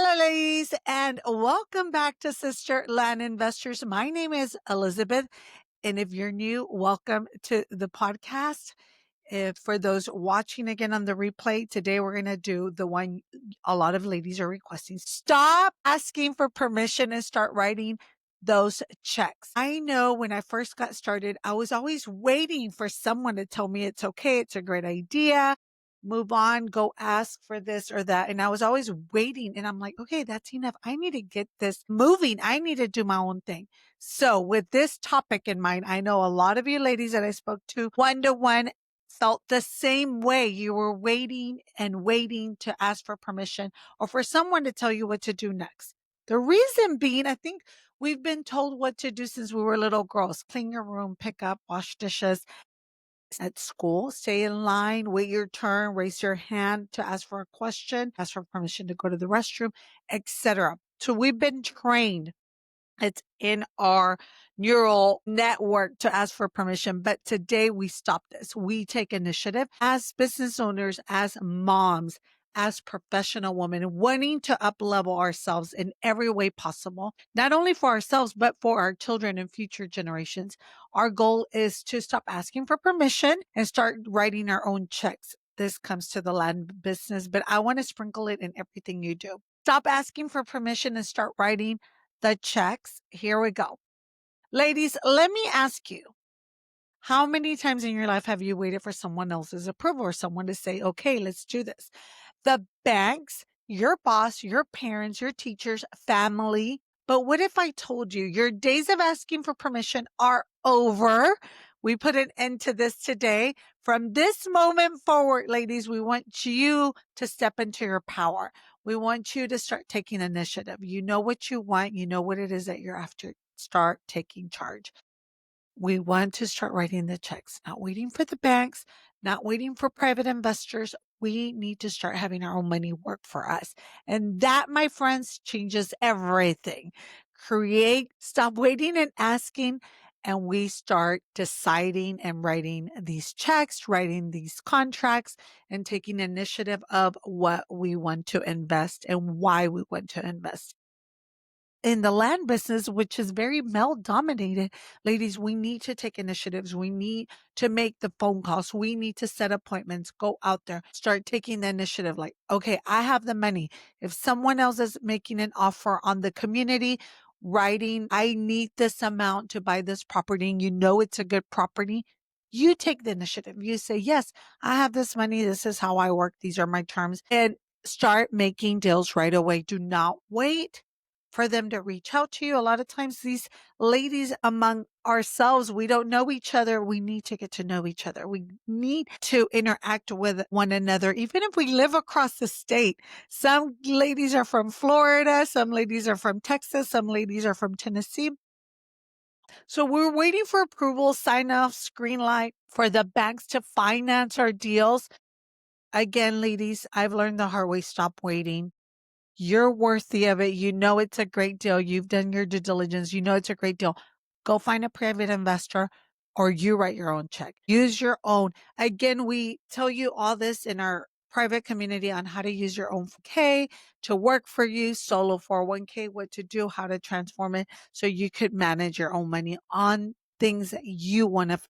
Hello, ladies, and welcome back to Sister Land Investors. My name is Elizabeth, and if you're new, welcome to the podcast. If for those watching again on the replay, today we're going to do the one a lot of ladies are requesting. Stop asking for permission and start writing those checks. I know when I first got started, I was always waiting for someone to tell me it's okay, it's a great idea, move on, go ask for this or that. And I was always waiting. And I'm like, okay, that's enough. I need to get this moving. I need to do my own thing. So with this topic in mind, I know a lot of you ladies that I spoke to one-to-one felt the same way. You were waiting and waiting to ask for permission or for someone to tell you what to do next. The reason being, I think we've been told what to do since we were little girls. Clean your room, pick up, wash dishes. At school, stay in line, wait your turn, raise your hand to ask for a question, ask for permission to go to the restroom, etc. So we've been trained, it's in our neural network to ask for permission. But today we stop this. We take initiative as business owners, as moms, as professional women, wanting to up level ourselves in every way possible, not only for ourselves, but for our children and future generations. Our goal is to stop asking for permission and start writing our own checks. This comes to the land business, but I want to sprinkle it in everything you do. Stop asking for permission and start writing the checks. Here we go. Ladies, let me ask you, how many times in your life have you waited for someone else's approval or someone to say, okay, let's do this? The banks, your boss, your parents, your teachers, family. But what if I told you your days of asking for permission are over? We put an end to this today. From this moment forward, ladies, we want you to step into your power. We want you to start taking initiative. You know what you want. You know what it is that you're after. Start taking charge. We want to start writing the checks, not waiting for the banks, not waiting for private investors. We need to start having our own money work for us. And that, my friends, changes everything. Stop waiting and asking, and we start deciding and writing these checks, writing these contracts, and taking initiative of what we want to invest and why we want to invest in the land business, which is very male dominated, ladies, we need to take initiatives. We need to make the phone calls. We need to set appointments, go out there, start taking the initiative. Like, okay, I have the money. If someone else is making an offer on the community, writing, I need this amount to buy this property, and you know it's a good property, you take the initiative. You say, yes, I have this money. This is how I work. These are my terms. And start making deals right away. Do not wait for them to reach out to you. A lot of times these ladies among ourselves, we don't know each other. We need to get to know each other. We need to interact with one another, even if we live across the state. Some ladies are from Florida. Some ladies are from Texas. Some ladies are from Tennessee. So we're waiting for approval, sign off, green light for the banks to finance our deals. Again, ladies, I've learned the hard way. Stop waiting. You're worthy of it. You know it's a great deal. You've done your due diligence. You know it's a great deal. Go find a private investor or you write your own check. Use your own. Again, we tell you all this in our private community on how to use your own K to work for you, solo 401k, what to do, how to transform it so you could manage your own money on things that you want to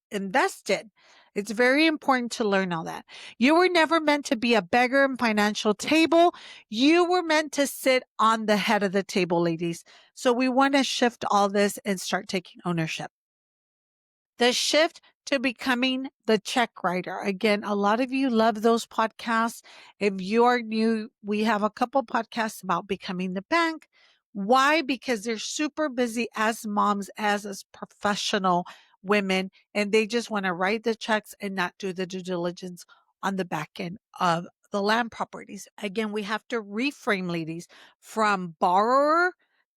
invested. It's very important to learn all that. You were never meant to be a beggar in financial table. You were meant to sit on the head of the table, ladies. So we want to shift all this and start taking ownership. The shift to becoming the check writer. Again, a lot of you love those podcasts. If you are new, we have a couple podcasts about becoming the bank. Why? Because they're super busy as moms, as professional women, and they just want to write the checks and not do the due diligence on the back end of the land properties. Again, we have to reframe, ladies, from borrower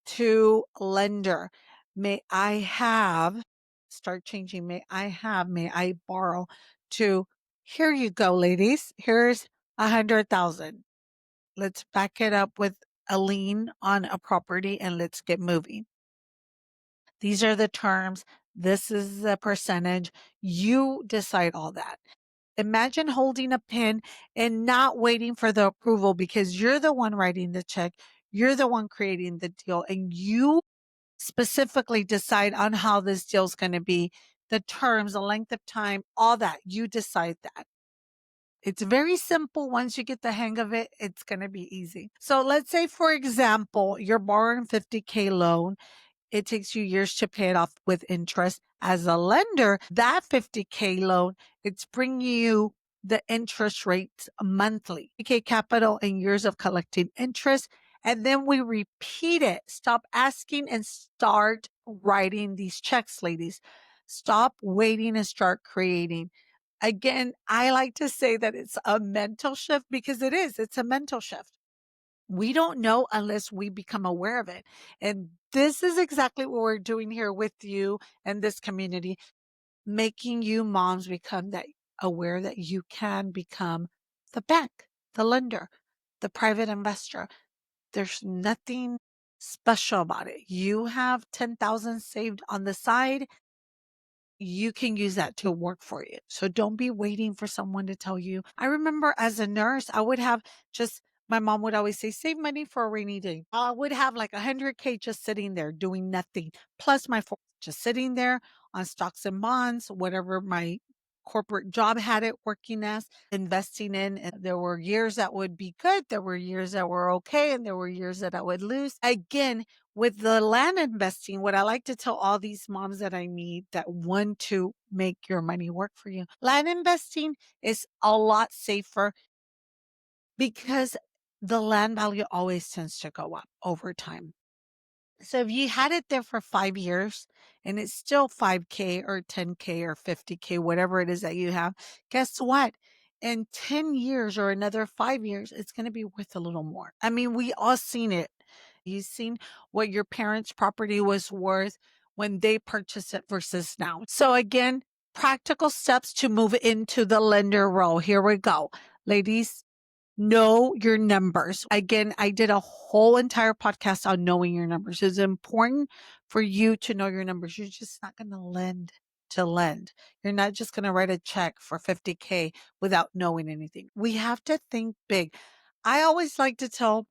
to lender. May I have start changing may I borrow to here you go, ladies. Here's 100,000. Let's back it up with a lien on a property and let's get moving. These are the terms. This is the percentage. You decide all that. Imagine holding a pen and not waiting for the approval because you're the one writing the check. You're the one creating the deal, and you specifically decide on how this deal is going to be, the terms, the length of time, all that. You decide that. It's very simple. Once you get the hang of it, it's going to be easy. So let's say, for example, you're borrowing 50K loan. It takes you years to pay it off with interest. As a lender, that 50K loan, it's bringing you the interest rates monthly. 50K capital and years of collecting interest. And then we repeat it. Stop asking and start writing these checks, ladies. Stop waiting and start creating. Again, I like to say that it's a mental shift because it is. It's a mental shift. We don't know unless we become aware of it. And this is exactly what we're doing here with you and this community, making you moms become that aware that you can become the bank, the lender, the private investor. There's nothing special about it. You have 10,000 saved on the side. You can use that to work for you. So don't be waiting for someone to tell you. I remember as a nurse, I would have just, my mom would always say, save money for a rainy day. I would have like 100K just sitting there doing nothing, plus my just sitting there on stocks and bonds, whatever my corporate job had it working as, investing in. And there were years that would be good. There were years that were okay. And there were years that I would lose. Again, with the land investing, what I like to tell all these moms that I meet that want to make your money work for you, land investing is a lot safer because the land value always tends to go up over time. So if you had it there for 5 years and it's still 5K or 10K or 50K, whatever it is that you have, guess what? In 10 years or another 5 years, it's going to be worth a little more. I mean, we all seen it. You've seen what your parents' property was worth when they purchased it versus now. So again, practical steps to move into the lender role. Here we go. Ladies, know your numbers. Again, I did a whole entire podcast on knowing your numbers. It's important for you to know your numbers. You're just not going to lend to lend. You're not just going to write a check for 50K without knowing anything. We have to think big. I always like to tell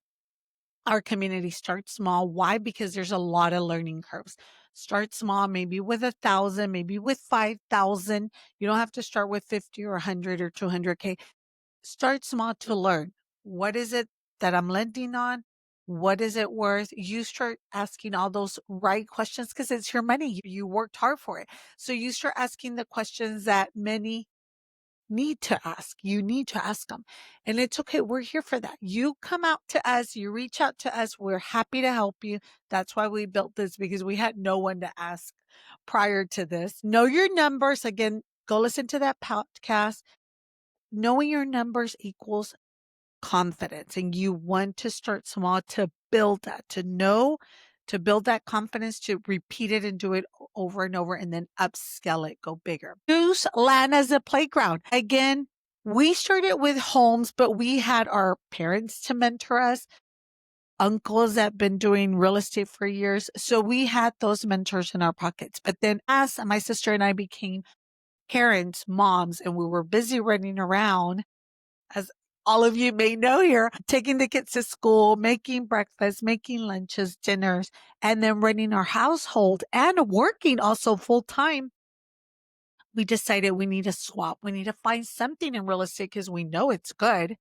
our community, start small. Why? Because there's a lot of learning curves. Start small, maybe with 1,000, maybe with 5,000. You don't have to start with 50 or 100 or 200K. Start small to learn. What is it that I'm lending on? What is it worth? You start asking all those right questions because it's your money. You worked hard for it. So you start asking the questions that many need to ask. You need to ask them. And it's okay. We're here for that. You come out to us, you reach out to us. We're happy to help you. That's why we built this, because we had no one to ask prior to this. Know your numbers. Again, go listen to that podcast. Knowing your numbers equals confidence, and you want to start small to build that, to know, to build that confidence, to repeat it and do it over and over, and then upscale it, go bigger. Use land as a playground. Again, we started with homes, but we had our parents to mentor us, uncles that been doing real estate for years. So we had those mentors in our pockets. But then as my sister and I became parents, moms, and we were busy running around, as all of you may know here, taking the kids to school, making breakfast, making lunches, dinners, and then running our household and working also full time. We decided we need to swap. We need to find something in real estate because we know it's good,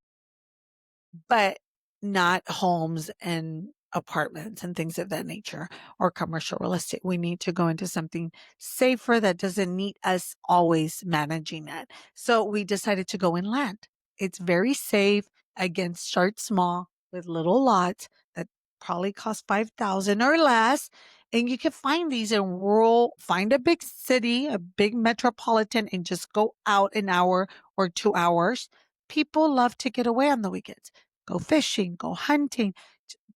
but not homes and apartments and things of that nature or commercial real estate. We need to go into something safer that doesn't need us always managing it. So we decided to go in land. It's very safe. Again, start small with little lots that probably cost 5,000 or less. And you can find these in rural, find a big city, a big metropolitan, and just go out an hour or 2 hours. People love to get away on the weekends. Go fishing, go hunting,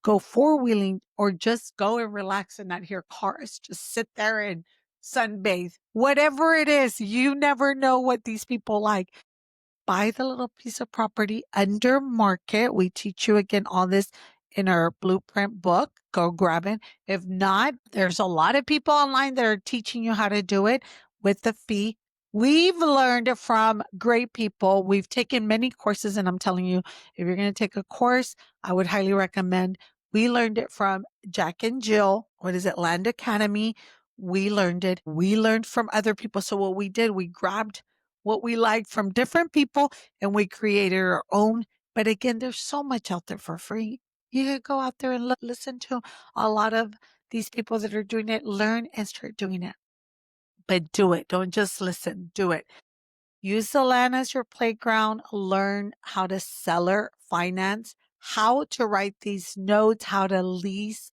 go four-wheeling, or just go and relax and not hear cars. Just sit there and sunbathe. Whatever it is, you never know what these people like. Buy the little piece of property under market. We teach you again all this in our blueprint book. Go grab it. If not, there's a lot of people online that are teaching you how to do it with the fee. We've learned from great people. We've taken many courses, and I'm telling you, if you're going to take a course, I would highly recommend. We learned it from Jack and Jill. What is it? Land Academy. We learned it. We learned from other people. So what we did, we grabbed what we liked from different people and we created our own. But again, there's so much out there for free. You could go out there and listen to a lot of these people that are doing it, learn and start doing it. But do it. Don't just listen. Do it. Use the land as your playground. Learn how to seller finance, how to write these notes, how to lease,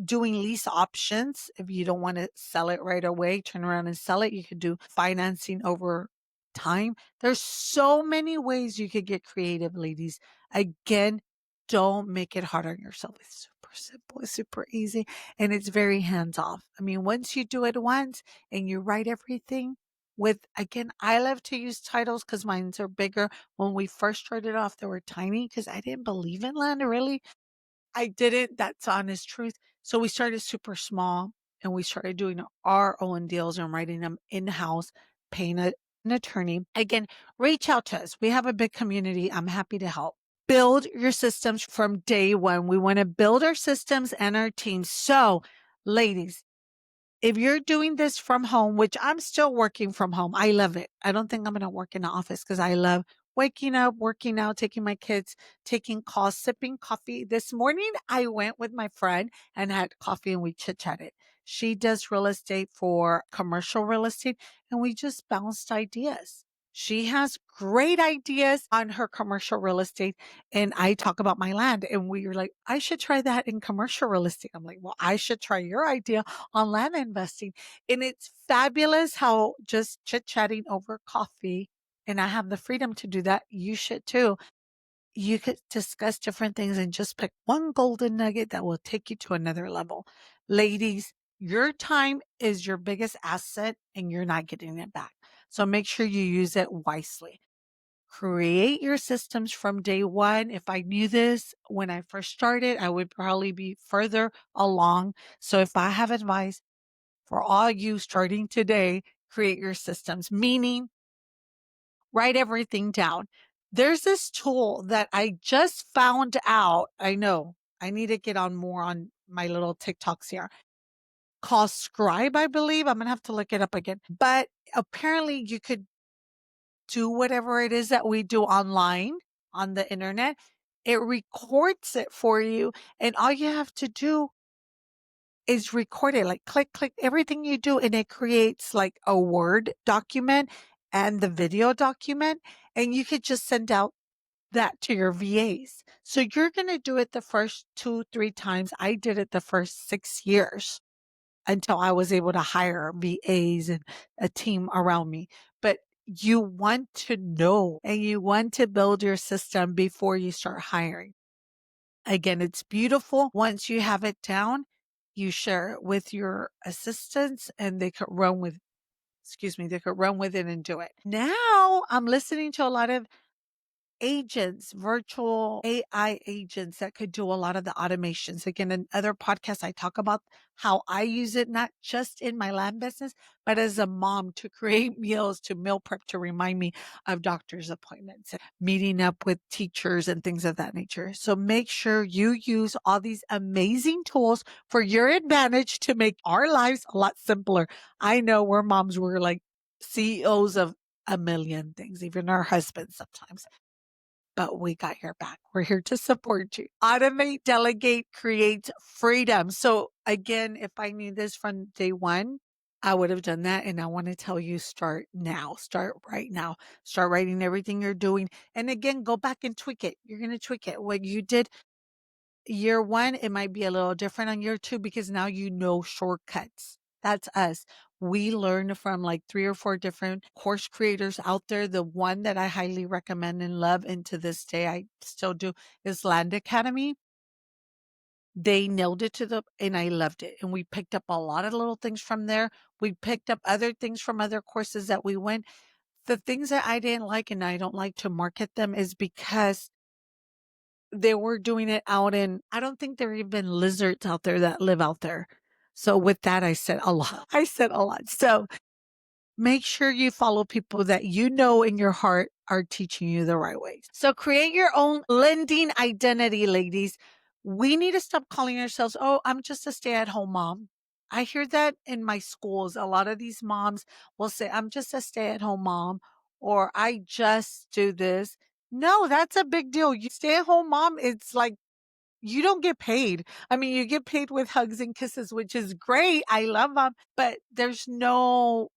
doing lease options. If you don't want to sell it right away, turn around and sell it. You could do financing over time. There's so many ways you could get creative, ladies. Again, don't make it hard on yourself. It's super simple. It's super easy and it's very hands off. I mean, once you do it once and you write everything with, again, I love to use titles because mines are bigger. When we first started off, they were tiny because I didn't believe in land really. I didn't. That's honest truth. So we started super small and we started doing our own deals and writing them in house, paying an attorney. Again, reach out to us. We have a big community. I'm happy to help. Build your systems from day one. We want to build our systems and our teams. So, ladies, if you're doing this from home, which I'm still working from home, I love it. I don't think I'm going to work in the office because I love waking up, working out, taking my kids, taking calls, sipping coffee. This morning, I went with my friend and had coffee and we chit chatted. She does real estate for commercial real estate and we just bounced ideas. She has great ideas on her commercial real estate. And I talk about my land. And we were like, I should try that in commercial real estate. I'm like, well, I should try your idea on land investing. And it's fabulous how just chit chatting over coffee, and I have the freedom to do that. You should too. You could discuss different things and just pick one golden nugget that will take you to another level. Ladies, your time is your biggest asset and you're not getting it back. So make sure you use it wisely. Create your systems from day one. If I knew this when I first started, I would probably be further along. So if I have advice, for all you starting today, create your systems, meaning write everything down. There's this tool that I just found out. I know I need to get on more on my little TikToks here called Scribe, I believe. I'm going to have to look it up again. But apparently you could do whatever it is that we do online on the internet. It records it for you. And all you have to do is recorded, like click, click everything you do. And it creates like a Word document and the video document. And you could just send out that to your VAs. So you're going to do it the first 2, 3 times. I did it the first 6 years until I was able to hire VAs and a team around me. But you want to know and you want to build your system before you start hiring. Again, it's beautiful. Once you have it down, you share it with your assistants and they could run with, they could run with it and do it. Now I'm listening to a lot of agents, virtual AI agents that could do a lot of the automations. Again, in other podcasts, I talk about how I use it, not just in my land business, but as a mom to create meals, to meal prep, to remind me of doctor's appointments, meeting up with teachers and things of that nature. So make sure you use all these amazing tools for your advantage to make our lives a lot simpler. I know we're moms, we're like CEOs of a million things, even our husbands sometimes, but we got your back. We're here to support you. Automate, delegate, create freedom. So again, if I knew this from day one, I would have done that. And I want to tell you, start now, start right now, start writing everything you're doing. And again, go back and tweak it. You're going to tweak it. What you did year one, it might be a little different on year two because now you know shortcuts. That's us. We learned from like 3 or 4 different course creators out there. The one that I highly recommend and love, and to this day I still do, is Land Academy. They nailed it and I loved it. And we picked up a lot of little things from there. We picked up other things from other courses that we went. The things that I didn't like, and I don't like to market them, is because they were doing it out in, I don't think there are even lizards out there that live out there. So with that, I said a lot. I said a lot. So make sure you follow people that you know in your heart are teaching you the right ways. So create your own lending identity, ladies. We need to stop calling ourselves, oh, I'm just a stay at home mom. I hear that in my schools. A lot of these moms will say, I'm just a stay at home mom, or I just do this. No, that's a big deal. You stay at home mom, it's like you don't get paid. I mean, you get paid with hugs and kisses, which is great. I love them, but there's no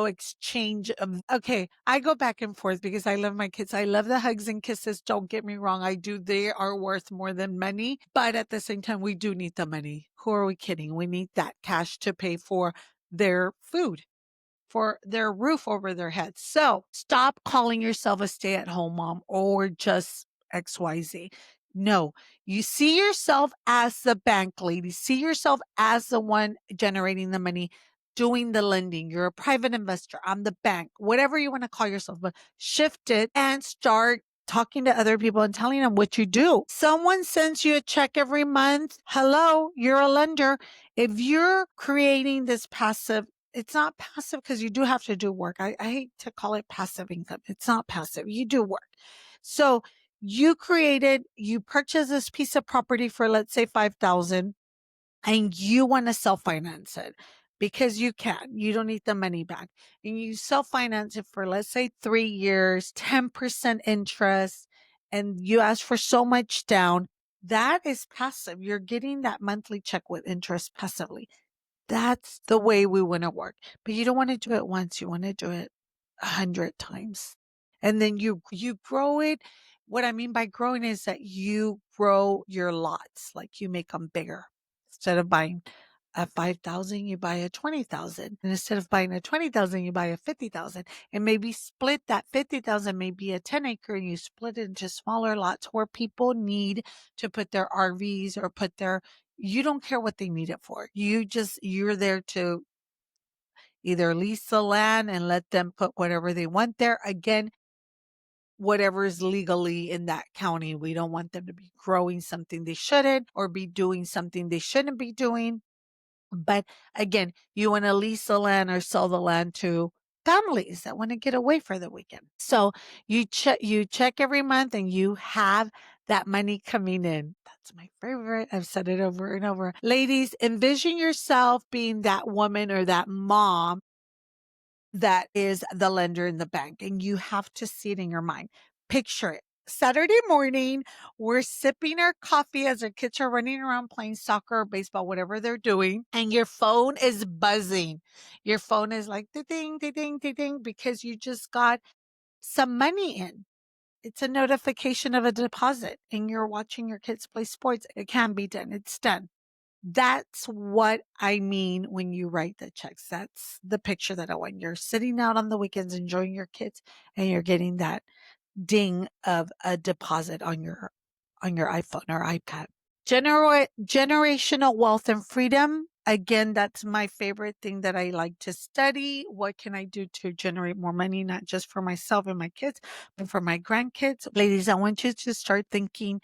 exchange of, okay, I go back and forth because I love my kids. I love the hugs and kisses. Don't get me wrong. I do. They are worth more than money, but at the same time, we do need the money. Who are we kidding? We need that cash to pay for their food, for their roof over their heads. So stop calling yourself a stay at home mom or just XYZ. No, you see yourself as the bank lady, see yourself as the one generating the money, doing the lending. You're a private investor. I'm the bank, whatever you want to call yourself, but shift it and start talking to other people and telling them what you do. Someone sends you a check every month. Hello, you're a lender. If you're creating this passive, it's not passive because you do have to do work. I hate to call it passive income. It's not passive. You do work. So you purchased this piece of property for, let's say, 5,000, and you want to self-finance it because you can. You don't need the money back. And you self-finance it for, let's say, 3 years, 10% interest, and you ask for so much down. That is passive. You're getting that monthly check with interest passively. That's the way we want to work. But you don't want to do it once. You want to do it 100 times. And then you grow it. What I mean by growing is that you grow your lots, like you make them bigger. Instead of buying a 5,000, you buy a 20,000. And instead of buying a 20,000, you buy a 50,000. And maybe split that 50,000, maybe a 10 acre, and you split it into smaller lots where people need to put their RVs or put their, you don't care what they need it for. You're there to either lease the land and let them put whatever they want there. Again, whatever is legally in that county. We don't want them to be growing something they shouldn't or be doing something they shouldn't be doing. But again, you want to lease the land or sell the land to families that want to get away for the weekend. So you check every month and you have that money coming in. That's my favorite. I've said it over and over. Ladies, envision yourself being that woman or that mom that is the lender in the bank, and you have to see it in your mind. Picture it. Saturday morning, we're sipping our coffee as our kids are running around playing soccer or baseball, whatever they're doing, and your phone is buzzing. Your phone is like ding, ding, ding, ding, ding, because you just got some money in. It's a notification of a deposit, and you're watching your kids play sports. It can be done. It's done. That's what I mean when you write the checks. That's the picture that I want. You're sitting out on the weekends enjoying your kids and you're getting that ding of a deposit on your iPhone or iPad. Generational wealth and freedom. Again, that's my favorite thing that I like to study. What can I do to generate more money, not just for myself and my kids, but for my grandkids? Ladies, I want you to start thinking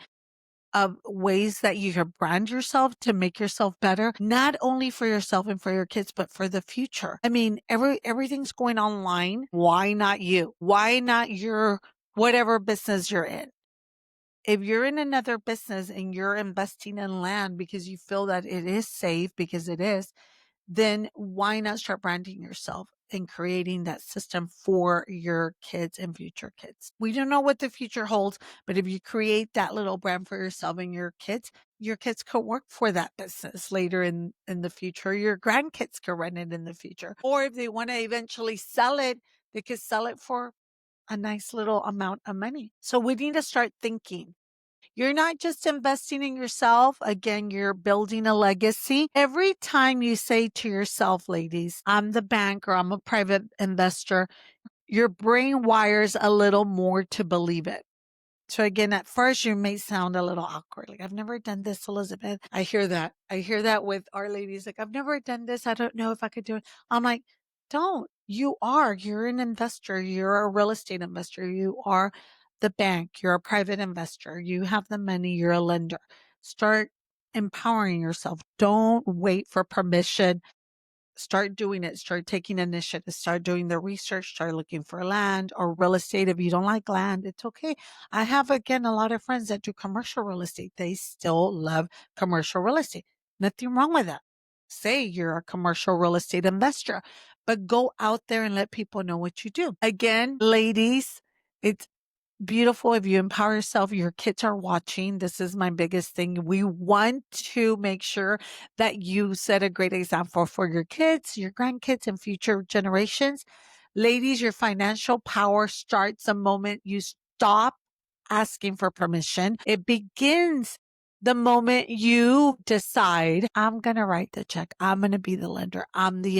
of ways that you can brand yourself to make yourself better, not only for yourself and for your kids, but for the future. I mean, everything's going online. Why not you? Why not your whatever business you're in? If you're in another business and you're investing in land because you feel that it is safe, because it is, then why not start branding yourself and creating that system for your kids and future kids? We don't know what the future holds, but if you create that little brand for yourself and your kids could work for that business later in the future. Your grandkids could run it in the future. Or if they want to eventually sell it, they could sell it for a nice little amount of money. So we need to start thinking. You're not just investing in yourself. Again, you're building a legacy. Every time you say to yourself, ladies, I'm the bank or I'm a private investor, your brain wires a little more to believe it. So again, at first you may sound a little awkward. Like, I've never done this, Elizabeth. I hear that. I hear that with our ladies. Like, I've never done this. I don't know if I could do it. I'm like, don't. You are. You're an investor. You're a real estate investor. You are the bank. You're a private investor. You have the money. You're a lender. Start empowering yourself. Don't wait for permission Start doing it. Start taking initiative. Start doing the research. Start looking for land or real estate. If you don't like land, it's okay. I have, again, a lot of friends that do commercial real estate. They still love commercial real estate. Nothing wrong with that. Say you're a commercial real estate investor, but go out there and let people know what you do. Again, ladies, it's beautiful if you empower yourself. Your kids are watching. This is my biggest thing. We want to make sure that you set a great example for your kids, your grandkids, and future generations. Ladies, your financial power starts the moment you stop asking for permission. It begins the moment you decide, I'm going to write the check. I'm going to be the lender. I'm the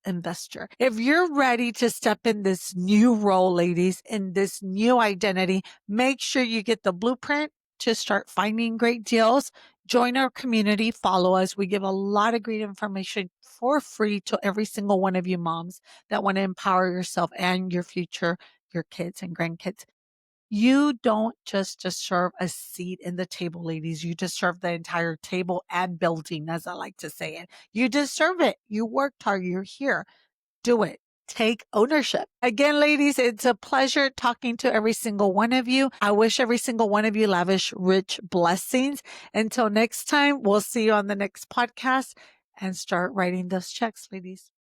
investor. If you're ready to step in this new role, ladies, in this new identity, make sure you get the blueprint to start finding great deals. Join our community. Follow us. We give a lot of great information for free to every single one of you moms that want to empower yourself and your future, your kids and grandkids. You don't just deserve a seat in the table, ladies. You deserve the entire table and building, as I like to say it. You deserve it. You worked hard. You're here. Do it. Take ownership. Again, ladies, it's a pleasure talking to every single one of you. I wish every single one of you lavish, rich blessings. Until next time, we'll see you on the next podcast and start writing those checks, ladies.